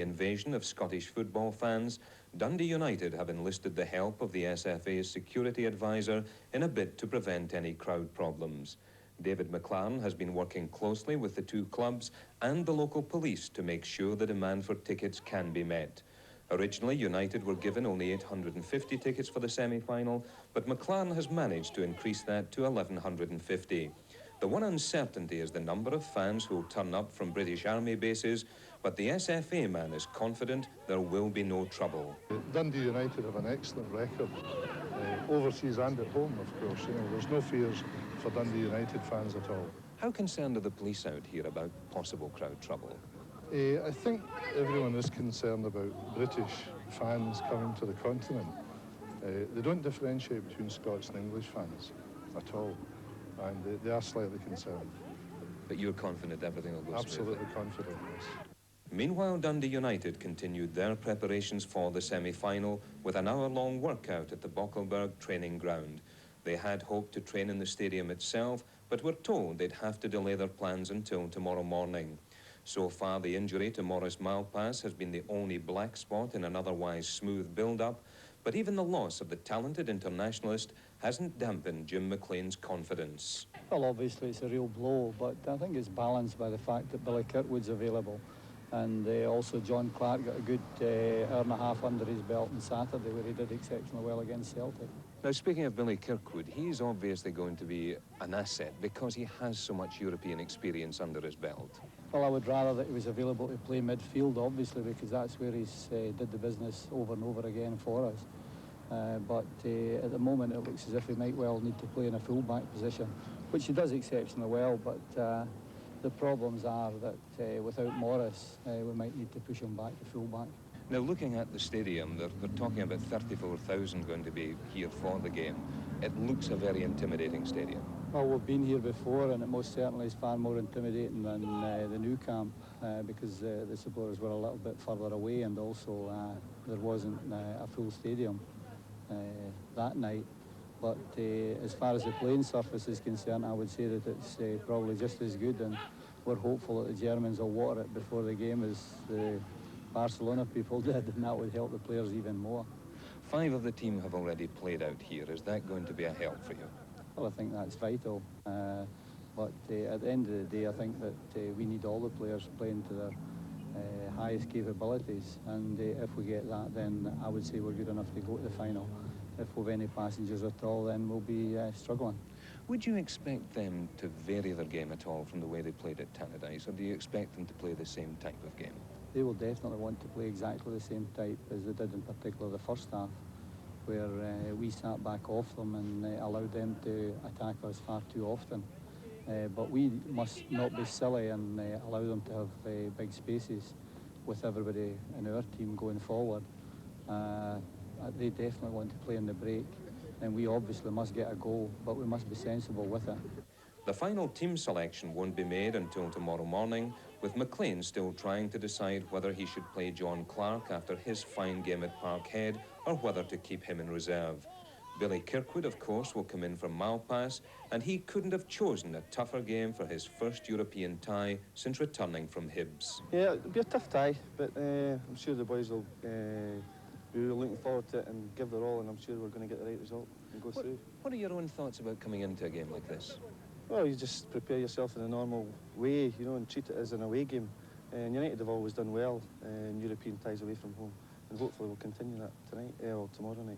invasion of Scottish football fans, Dundee United have enlisted the help of the SFA's security advisor in a bid to prevent any crowd problems. David McLean has been working closely with the two clubs and the local police to make sure the demand for tickets can be met. Originally, United were given only 850 tickets for the semi-final, but McLean has managed to increase that to 1,150. The one uncertainty is the number of fans who will turn up from British Army bases, but the SFA man is confident there will be no trouble. Dundee United have an excellent record, overseas and at home, of course. You know, there's no fears for Dundee United fans at all. How concerned are the police out here about possible crowd trouble? I think everyone is concerned about British fans coming to the continent. They don't differentiate between Scots and English fans at all, and they are slightly concerned. But you're confident everything will go smoothly? Absolutely confident, yes. Meanwhile, Dundee United continued their preparations for the semi-final with an hour-long workout at the Bockelberg training ground. They had hoped to train in the stadium itself, but were told they'd have to delay their plans until tomorrow morning. So far, the injury to Maurice Malpass has been the only black spot in an otherwise smooth build-up, but even the loss of the talented internationalist hasn't dampened Jim McLean's confidence. Well, obviously it's a real blow, but I think it's balanced by the fact that Billy Kirkwood's available. And also John Clark got a good hour and a half under his belt on Saturday, where he did exceptionally well against Celtic. Now, speaking of Billy Kirkwood, he's obviously going to be an asset because he has so much European experience under his belt. Well, I would rather that he was available to play midfield, obviously, because that's where he's did the business over and over again for us. But at the moment, it looks as if he might well need to play in a full-back position, which he does exceptionally well, but the problems are that without Morris, we might need to push him back to full-back. Now, looking at the stadium, they're talking about 34,000 going to be here for the game. It looks a very intimidating stadium. Well, we've been here before, and it most certainly is far more intimidating than the new camp because the supporters were a little bit further away, and also there wasn't a full stadium that night. But as far as the playing surface is concerned, I would say that it's probably just as good, and we're hopeful that the Germans will water it before the game as the Barcelona people did, and that would help the players even more. 5 of the team have already played out here. Is that going to be a help for you? Well, I think that's vital. But at the end of the day, I think that we need all the players playing to their highest capabilities. And if we get that, then I would say we're good enough to go to the final. If we've any passengers at all, then we'll be struggling. Would you expect them to vary their game at all from the way they played at Tannadice, or do you expect them to play the same type of game? They will definitely want to play exactly the same type as they did in particular the first half, where we sat back off them and allowed them to attack us far too often. But we must not be silly and allow them to have big spaces with everybody in our team going forward. They definitely want to play in the break, and we obviously must get a goal, but we must be sensible with it. The final team selection won't be made until tomorrow morning, with McLean still trying to decide whether he should play John Clark after his fine game at Parkhead, or whether to keep him in reserve. Billy Kirkwood, of course, will come in for Malpass, and he couldn't have chosen a tougher game for his first European tie since returning from Hibs. Yeah, it'll be a tough tie, but I'm sure the boys will be really looking forward to it and give their all, and I'm sure we're going to get the right result and go through. What are your own thoughts about coming into a game like this? Well, you just prepare yourself in a normal way, you know, and treat it as an away game. And United have always done well in European ties away from home, and hopefully we'll continue that tonight, or tomorrow night.